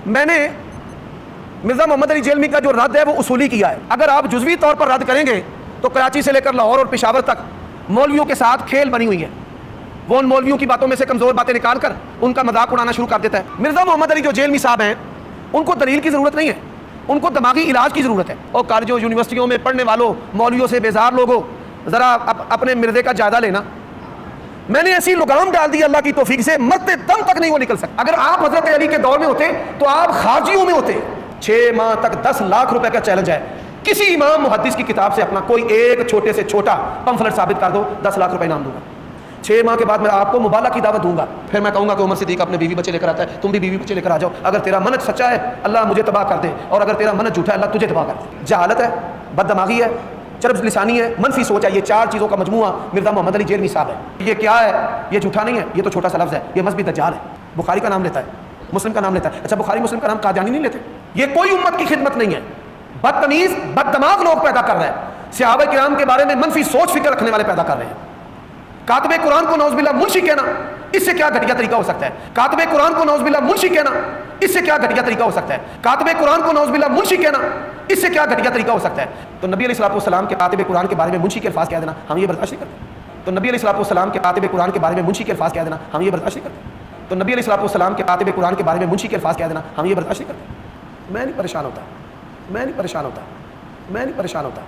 میں نے مرزا محمد علی جیلمی کا جو رد ہے وہ اصولی کیا ہے. اگر آپ جزوی طور پر رد کریں گے تو کراچی سے لے کر لاہور اور پشاور تک مولویوں کے ساتھ کھیل بنی ہوئی ہے. وہ ان مولویوں کی باتوں میں سے کمزور باتیں نکال کر ان کا مذاق اڑانا شروع کر دیتا ہے. مرزا محمد علی جو جیلمی صاحب ہیں ان کو دلیل کی ضرورت نہیں ہے, ان کو دماغی علاج کی ضرورت ہے. اور کالجوں یونیورسٹیوں میں پڑھنے والوں مولویوں سے بیزار لوگوں ذرا اپنے مرزے کا جائزہ لینا. میں نے ایسی لگام ڈال دی اللہ کی توفیق سے, مرتے دم تک نہیں وہ نکل سکتا. اگر آپ حضرت علی کے دور میں ہوتے تو آپ خارجیوں میں ہوتے. 6 ماہ تک 10 لاکھ روپے کا چیلنج ہے. کسی امام محدث کی کتاب سے اپنا کوئی ایک چھوٹے سے چھوٹا پمفلٹ ثابت کر دو, 10 لاکھ روپے انعام دوں گا. 6 ماہ کے بعد میں آپ کو مبالغہ کی دعوت دوں گا. پھر میں کہوں گا کہ عمر صدیق اپنے بیوی بچے لے کر آتا ہے, تم بھی بیوی بچے لے کر آ جاؤ. اگر تیرا منہج سچا ہے اللہ مجھے تباہ کر دے, اور اگر تیرا منہج جھوٹا ہے اللہ تجھے تباہ کر دے. جہالت ہے, بد دماغی ہے, چرب لسانی ہے, منفی سوچ ہے. یہ 4 چیزوں کا مجموعہ مرزا محمد علی جیلمی صاحب ہے. یہ کیا ہے؟ یہ جھوٹا نہیں ہے, یہ تو چھوٹا سا لفظ ہے. یہ مذہبی دجال ہے. بخاری کا نام لیتا ہے, مسلم کا نام لیتا ہے. اچھا بخاری مسلم کا نام قادیانی نہیں لیتے. یہ کوئی امت کی خدمت نہیں ہے. بدتمیز بد دماغ لوگ پیدا کر رہے ہیں. صحابہ کرام کے بارے میں منفی سوچ فکر رکھنے والے پیدا کر رہے ہیں. کاتب قرآن کو نعوذ باللہ منشی کہنا, اس سے کیا گھٹیا طریقہ ہو سکتا ہے؟ کاتب قرآن کو نعوذ باللہ منشی کہنا, اس سے کیا گھٹیا طریقہ ہو سکتا ہے؟ کاتب قرآن کو نعوذ باللہ منشی کہنا, اس سے کیا گھٹیا طریقہ ہو سکتا ہے؟ تو نبی علیہ الصلوۃ والسلام کے کاتب قرآن کے بارے میں منشی کے الفاظ کہہ دینا ہم یہ برداشت نہیں کرتے. تو نبی علیہ الصلوۃ والسلام کے کاتب قرآن کے بارے میں منشی کے الفاظ کہہ دینا ہم یہ برداشت نہیں کرتے. تو نبی علیہ الصلوۃ والسلام کے کاتب قرآن کے بارے میں منشی کے الفاظ کہہ دینا ہم یہ برداشت نہیں کرتے. میں نہیں پریشان ہوتا, میں نہیں پریشان ہوتا, میں نہیں پریشان ہوتا.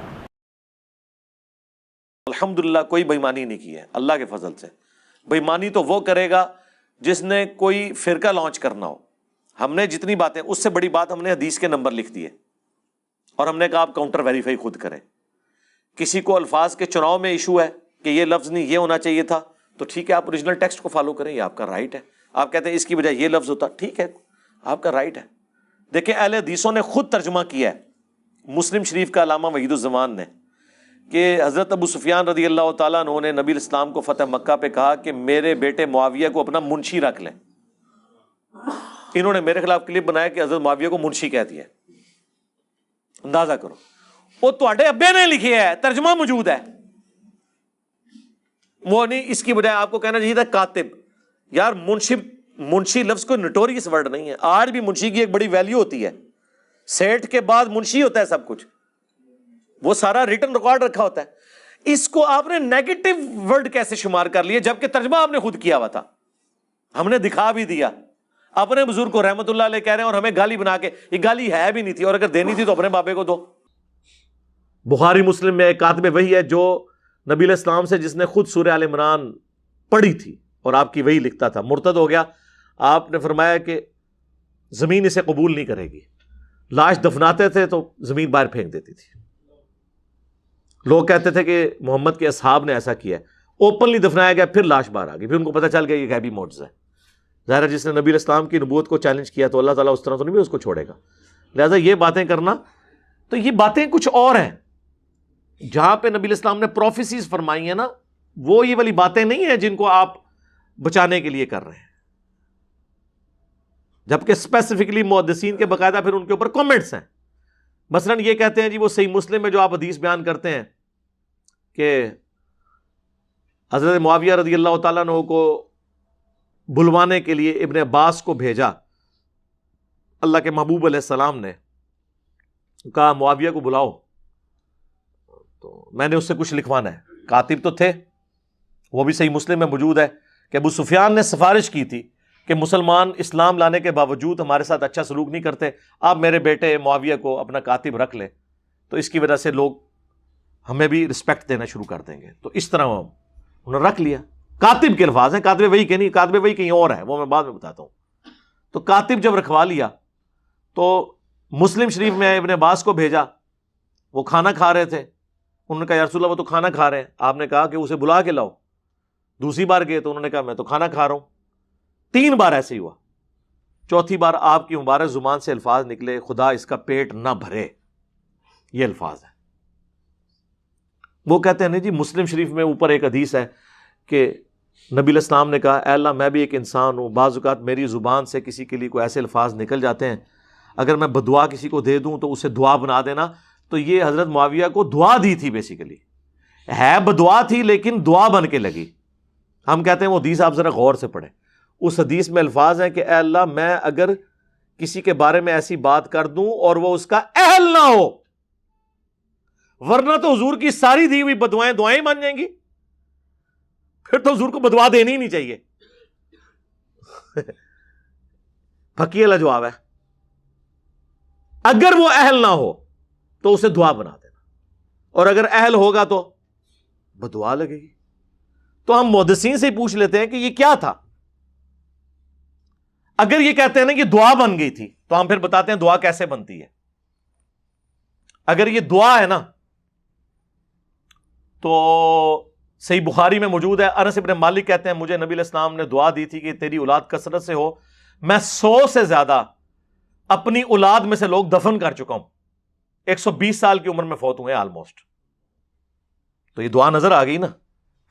الحمدللہ کوئی بےایمانی نہیں کی ہے اللہ کے فضل سے. بےایمانی تو وہ کرے گا جس نے کوئی فرقہ لانچ کرنا ہو. ہم نے جتنی باتیں, اس سے بڑی بات ہم نے حدیث کے نمبر لکھ دیے اور ہم نے کہا آپ کاؤنٹر ویریفائی خود کریں. کسی کو الفاظ کے چناؤ میں ایشو ہے کہ یہ لفظ نہیں یہ ہونا چاہیے تھا, تو ٹھیک ہے آپ اوریجنل ٹیکسٹ کو فالو کریں, یہ آپ کا رائٹ ہے. آپ کہتے ہیں اس کی بجائے یہ لفظ ہوتا, ٹھیک ہے آپ کا رائٹ ہے. دیکھیں اہل حدیثوں نے خود ترجمہ کیا ہے مسلم شریف کا علامہ وحید الزمان نے, کہ حضرت ابو سفیان رضی اللہ تعالیٰ عنہ نے نبی الاسلام کو فتح مکہ پہ کہا کہ میرے بیٹے معاویہ کو اپنا منشی رکھ لیں. انہوں نے میرے خلاف کلپ بنایا کہ حضرت معاویہ کو منشی کہہ دیا. اندازہ کرو, وہ تواڈے ابے نے لکھی ہے, ترجمہ موجود ہے. وہ نہیں, اس کی بجائے آپ کو کہنا چاہیے تھا کاتب. یار منشی لفظ کوئی نوٹوریس ورڈ نہیں ہے. آج بھی منشی کی ایک بڑی ویلیو ہوتی ہے. سیٹ کے بعد منشی ہوتا ہے سب کچھ, وہ سارا ریٹن ریکارڈ رکھا ہوتا ہے. اس کو آپ نے نیگیٹو ورڈ کیسے شمار کر لیے جبکہ ترجمہ آپ نے خود کیا ہوا تھا. ہم نے دکھا بھی دیا, اپنے بزرگ کو رحمت اللہ علیہ کہہ رہے ہیں اور ہمیں گالی بنا کے, یہ گالی ہے بھی نہیں تھی, اور اگر دینی تھی تو اپنے بابے کو دو. بخاری مسلم میں ایک کاتب وحی ہے جو نبی علیہ السلام سے, جس نے خود سورہ آل عمران پڑھی تھی اور آپ کی وحی لکھتا تھا, مرتد ہو گیا. آپ نے فرمایا کہ زمین اسے قبول نہیں کرے گی. لاش دفناتے تھے تو زمین باہر پھینک دیتی تھی. لوگ کہتے تھے کہ محمد کے اصحاب نے ایسا کیا ہے. اوپنلی دفنایا گیا, پھر لاش باہر آ گئی, پھر ان کو پتہ چل گیا یہ غیبی معجزہ ہے. ظاہر ہے جس نے نبی علیہ السلام کی نبوت کو چیلنج کیا تو اللہ تعالیٰ اس طرح تو نہیں بھی اس کو چھوڑے گا. لہٰذا یہ باتیں کرنا, تو یہ باتیں کچھ اور ہیں. جہاں پہ نبی علیہ السلام نے پروفیسیز فرمائی ہیں نا, وہ یہ والی باتیں نہیں ہیں جن کو آپ بچانے کے لیے کر رہے ہیں. جبکہ اسپیسیفکلی محدثین کے باقاعدہ پھر ان کے اوپر کامنٹس ہیں. مثلاً یہ کہتے ہیں جی وہ صحیح مسلم میں جو آپ حدیث بیان کرتے ہیں کہ حضرت معاویہ رضی اللہ تعالیٰ عنہ کو بلوانے کے لیے ابن عباس کو بھیجا, اللہ کے محبوب علیہ السلام نے کہا معاویہ کو بلاؤ, تو میں نے اس سے کچھ لکھوانا ہے. کاتب تو تھے, وہ بھی صحیح مسلم میں موجود ہے کہ ابو سفیان نے سفارش کی تھی کہ مسلمان اسلام لانے کے باوجود ہمارے ساتھ اچھا سلوک نہیں کرتے, آپ میرے بیٹے معاویہ کو اپنا کاتب رکھ لیں, تو اس کی وجہ سے لوگ ہمیں بھی رسپیکٹ دینا شروع کر دیں گے. تو اس طرح انہوں نے رکھ لیا. کاتب کے الفاظ ہیں, کاتب وہی کہ نہیں, کاتب وہی کہیں اور ہے, وہ میں بعد میں بتاتا ہوں. تو کاتب جب رکھوا لیا تو مسلم شریف میں ابن عباس کو بھیجا, وہ کھانا کھا رہے تھے. انہوں نے کہا یا رسول اللہ وہ تو کھانا کھا رہے ہیں. آپ نے کہا کہ اسے بلا کے لاؤ. دوسری بار گئے تو انہوں نے کہا میں تو کھانا کھا رہا ہوں. 3 بار ایسے ہی ہوا. چوتھی بار آپ کی مبارک زبان سے الفاظ نکلے, خدا اس کا پیٹ نہ بھرے, یہ الفاظ ہیں. وہ کہتے ہیں نہیں جی مسلم شریف میں اوپر ایک حدیث ہے کہ نبی علیہ السلام نے کہا اے اللہ میں بھی ایک انسان ہوں, بعض اوقات میری زبان سے کسی کے لیے کوئی ایسے الفاظ نکل جاتے ہیں, اگر میں بدعا کسی کو دے دوں تو اسے دعا بنا دینا. تو یہ حضرت معاویہ کو دعا دی تھی, بیسیکلی ہے بدعا تھی لیکن دعا بن کے لگی. ہم کہتے ہیں وہ حدیث آپ ذرا غور سے پڑھیں. اس حدیث میں الفاظ ہیں کہ اے اللہ میں اگر کسی کے بارے میں ایسی بات کر دوں اور وہ اس کا اہل نہ ہو، ورنہ تو حضور کی ساری دی ہوئی بدوائیں دعائیں مان جائیں گی، پھر تو حضور کو بدوا دینی ہی نہیں چاہیے. پھکی والا جواب ہے. اگر وہ اہل نہ ہو تو اسے دعا بنا دینا، اور اگر اہل ہوگا تو بدعا لگے گی. تو ہم محدثین سے ہی پوچھ لیتے ہیں کہ یہ کیا تھا. اگر یہ کہتے ہیں نا کہ دعا بن گئی تھی تو ہم پھر بتاتے ہیں دعا کیسے بنتی ہے. اگر یہ دعا ہے نا تو صحیح بخاری میں موجود ہے، انس ابن مالک کہتے ہیں مجھے نبی علیہ السلام نے دعا دی تھی کہ تیری اولاد کثرت سے ہو، میں 100 سے زیادہ اپنی اولاد میں سے لوگ دفن کر چکا ہوں، 120 سال کی عمر میں فوت ہوئے آلموسٹ. تو یہ دعا نظر آ گئی نا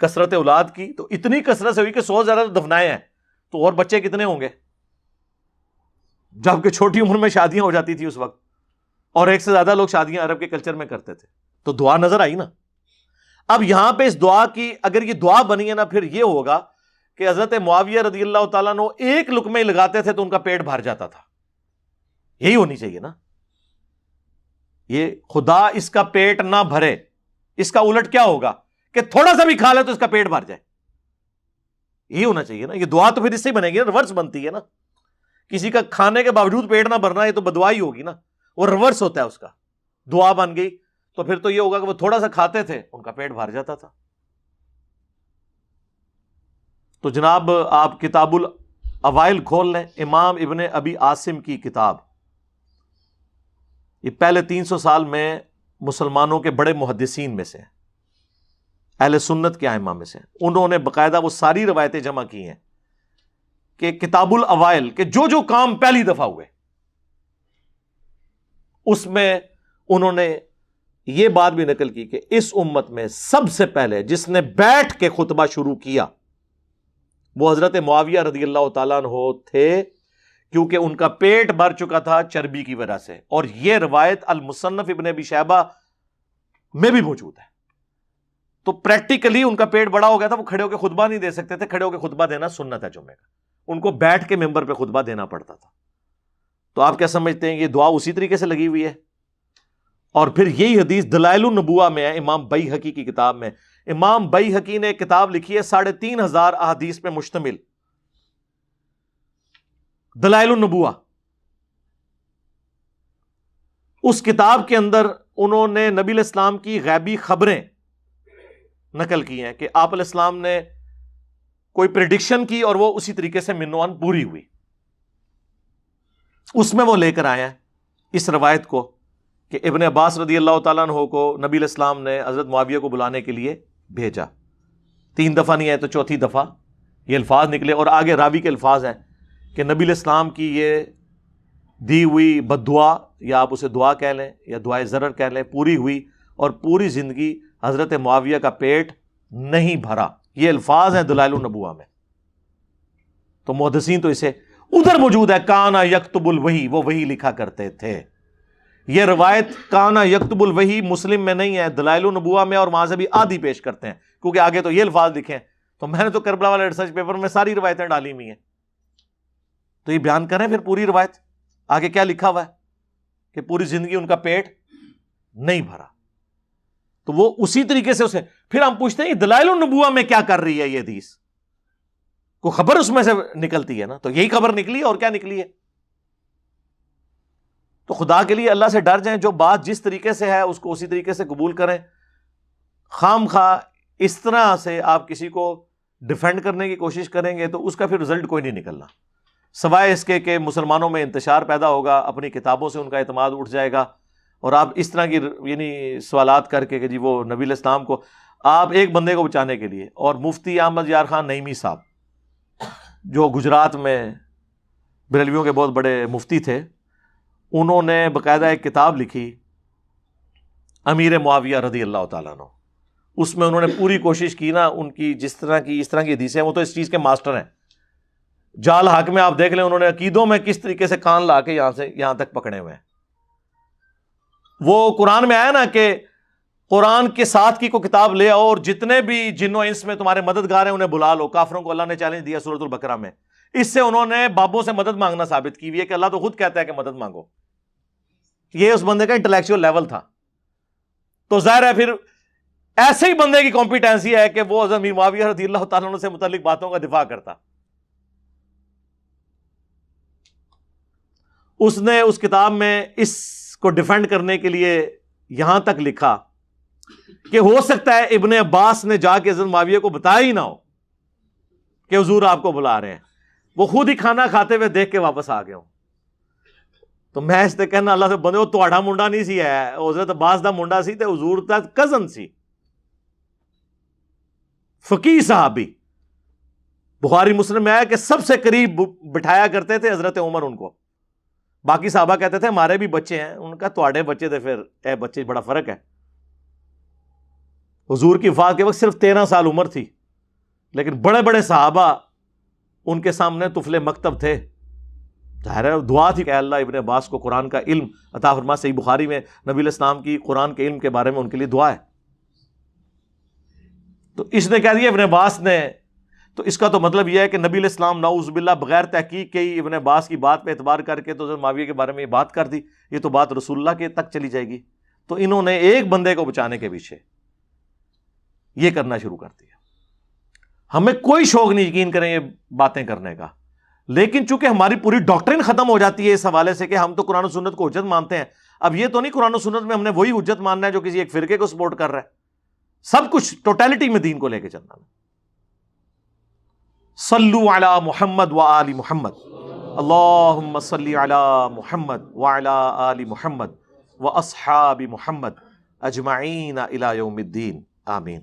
کثرت اولاد کی. تو اتنی کثرت سے ہوئی کہ 100 زیادہ دفنائے ہیں، تو اور بچے کتنے ہوں گے، جبکہ چھوٹی عمر میں شادیاں ہو جاتی تھی اس وقت، اور ایک سے زیادہ لوگ شادیاں عرب کے کلچر میں کرتے تھے. تو دعا نظر آئی نا. اب یہاں پہ اس دعا کی اگر یہ دعا بنی ہے نا، پھر یہ ہوگا کہ حضرت معاویہ رضی اللہ تعالیٰ عنہ ایک لقمے لگاتے تھے تو ان کا پیٹ بھر جاتا تھا. یہی ہونی چاہیے نا. یہ خدا اس کا پیٹ نہ بھرے، اس کا الٹ کیا ہوگا کہ تھوڑا سا بھی کھا لے تو اس کا پیٹ بھر جائے. یہی ہونا چاہیے نا. یہ دعا تو پھر اس سے بنے گی نا، ریورس بنتی ہے نا. کسی کا کھانے کے باوجود پیٹ نہ بھرنا، یہ تو بدعا ہی ہوگی نا. وہ ریورس ہوتا ہے اس کا. دعا بن گئی تو پھر تو یہ ہوگا کہ وہ تھوڑا سا کھاتے تھے ان کا پیٹ بھر جاتا تھا. تو جناب آپ کتاب الاوائل کھول لیں، امام ابن ابی عاصم کی کتاب. یہ پہلے 300 سال میں مسلمانوں کے بڑے محدثین میں سے ہیں، اہل سنت کے ائمہ میں سے. انہوں نے باقاعدہ وہ ساری روایتیں جمع کی ہیں کہ کتاب الاوائل کہ جو جو کام پہلی دفعہ ہوئے اس میں انہوں نے یہ بات بھی نقل کی کہ اس امت میں سب سے پہلے جس نے بیٹھ کے خطبہ شروع کیا وہ حضرت معاویہ رضی اللہ تعالیٰ عنہ تھے، کیونکہ ان کا پیٹ بھر چکا تھا چربی کی وجہ سے. اور یہ روایت المصنف ابن ابی شیبہ میں بھی موجود ہے. تو پریکٹیکلی ان کا پیٹ بڑا ہو گیا تھا، وہ کھڑے ہو کے خطبہ نہیں دے سکتے تھے. کھڑے ہو کے خطبہ دینا سنت ہے جمعے کا، ان کو بیٹھ کے ممبر پہ خطبہ دینا پڑتا تھا. تو آپ کیا سمجھتے ہیں یہ دعا اسی طریقے سے لگی ہوئی ہے؟ اور پھر یہی حدیث دلائل النبوہ میں ہے، امام بیہقی کی کتاب میں. امام بیہقی نے ایک کتاب لکھی ہے 3500 احادیث پہ مشتمل، دلائل النبوہ. اس کتاب کے اندر انہوں نے نبی علیہ السلام کی غیبی خبریں نقل کی ہیں کہ آپ علیہ السلام نے کوئی پریڈکشن کی اور وہ اسی طریقے سے منوان پوری ہوئی. اس میں وہ لے کر آئے ہیں اس روایت کو کہ ابن عباس رضی اللہ تعالیٰ عنہ کو نبی علیہ السلام نے حضرت معاویہ کو بلانے کے لیے بھیجا. 3 دفعہ نہیں آئے تو چوتھی دفعہ یہ الفاظ نکلے. اور آگے راوی کے الفاظ ہیں کہ نبی علیہ السلام کی یہ دی ہوئی بد دعا، یا آپ اسے دعا کہہ لیں یا دعائے ضرر کہہ لیں، پوری ہوئی اور پوری زندگی حضرت معاویہ کا پیٹ نہیں بھرا. یہ الفاظ ہیں دلائل النبوہ میں. تو محدثین تو اسے ادھر موجود ہے کانا یکتب الوحی، وہ وحی لکھا کرتے تھے. یہ روایت کانا یکتب الوحی مسلم میں نہیں ہے، دلائل النبوہ میں، اور وہاں سے بھی آدھی پیش کرتے ہیں کیونکہ آگے تو یہ الفاظ لکھے ہیں. تو میں نے تو کربلا والے ریسرچ پیپر میں ساری روایتیں ڈالی ہوئی ہیں. تو یہ بیان کریں پھر پوری روایت آگے کیا لکھا ہوا ہے کہ پوری زندگی ان کا پیٹ نہیں بھرا. تو وہ اسی طریقے سے اسے پھر ہم پوچھتے ہیں دلائل النبوہ میں کیا کر رہی ہے یہ حدیث؟ کوئی خبر اس میں سے نکلتی ہے نا، تو یہی خبر نکلی اور کیا نکلی ہے. تو خدا کے لیے اللہ سے ڈر جائیں، جو بات جس طریقے سے ہے اس کو اسی طریقے سے قبول کریں. خام خواہ اس طرح سے آپ کسی کو ڈیفینڈ کرنے کی کوشش کریں گے تو اس کا پھر رزلٹ کوئی نہیں نکلنا، سوائے اس کے کہ مسلمانوں میں انتشار پیدا ہوگا، اپنی کتابوں سے ان کا اعتماد اٹھ جائے گا. اور آپ اس طرح کی یعنی سوالات کر کے کہ جی وہ نبی علیہ السلام کو آپ ایک بندے کو بچانے کے لیے. اور مفتی احمد یار خان نعیمی صاحب جو گجرات میں بریلویوں کے بہت بڑے مفتی تھے، انہوں نے باقاعدہ ایک کتاب لکھی امیر معاویہ رضی اللہ تعالیٰ عنہ. اس میں انہوں نے پوری کوشش کی نا، ان کی اس طرح کی حدیثیں، وہ تو اس چیز کے ماسٹر ہیں. جال حق میں آپ دیکھ لیں انہوں نے عقیدوں میں کس طریقے سے کان لا کے یہاں تک پکڑے ہوئے ہیں. وہ قرآن میں آیا نا کہ قرآن کے ساتھ کی کو کتاب لے آؤ اور جتنے بھی جن و انس میں تمہارے مددگار ہیں انہیں بلا لو. کافروں کو اللہ نے چیلنج دیا سورۃ البقرہ میں اس سے انہوں نے بابوں سے مدد مانگنا ثابت کی ہوئی ہے کہ اللہ تو خود کہتا ہے کہ مدد مانگو. یہ اس بندے کا انٹلیکچوئل لیول تھا. تو ظاہر ہے پھر ایسے ہی بندے کی کمپیٹنسی ہے کہ وہ حضرت امیر معاویہ رضی اللہ تعالیٰ عنہ سے متعلق باتوں کا دفاع کرتا. اس نے اس کتاب میں اس کو ڈیفینڈ کرنے کے لیے یہاں تک لکھا کہ ہو سکتا ہے ابن عباس نے جا کے حضرت معاویہ کو بتایا ہی نہ ہو کہ حضور آپ کو بلا رہے ہیں, وہ خود ہی کھانا کھاتے ہوئے دیکھ کے واپس آ گئے ہوں. تو میں اس سے کہنا اللہ سے بندے وہ تہاڈا منڈا نہیں سی ہے, حضرت عباس دا منڈا سی تے حضور دا کزن سی, فقیہ صحابی. بخاری مسلم میں آیا کہ سب سے قریب بٹھایا کرتے تھے حضرت عمر ان کو. باقی صحابہ کہتے تھے ہمارے بھی بچے ہیں, ان کا تہاڈے بچے تھے, پھر اے بچے بڑا فرق ہے. حضور کی وفات کے وقت صرف 13 سال عمر تھی, لیکن بڑے بڑے صحابہ ان کے سامنے طفل مکتب تھے. ظاہر ہے دعا تھی کہ اللہ ابن عباس کو قرآن کا علم عطا فرما. صحیح بخاری میں نبی علیہ السلام کی قرآن کے علم کے بارے میں ان کے لیے دعا ہے. تو اس نے کہہ دیا ابن عباس نے, تو اس کا تو مطلب یہ ہے کہ نبی علیہ السلام نعوذ باللہ بغیر تحقیق کے ہی ابن عباس کی بات پہ اعتبار کر کے تو حضرت معاویہ کے بارے میں یہ بات کر دی. یہ تو بات رسول اللہ کے تک چلی جائے گی. تو انہوں نے ایک بندے کو بچانے کے پیچھے یہ کرنا شروع کر دیا. ہمیں کوئی شوق نہیں یقین کریں یہ باتیں کرنے کا, لیکن چونکہ ہماری پوری ڈاکٹرن ختم ہو جاتی ہے اس حوالے سے کہ ہم تو قرآن و سنت کو حجت مانتے ہیں. اب یہ تو نہیں قرآن و سنت میں ہم نے وہی حجت ماننا ہے جو کسی ایک فرقے کو سپورٹ کر رہا ہے. سب کچھ ٹوٹیلٹی میں دین کو لے کے چلنا ہے. صلو علی محمد و آل محمد, اللہم صلی علی محمد و علی آل محمد و اصحاب محمد اجمعین الی یوم الدین, آمین.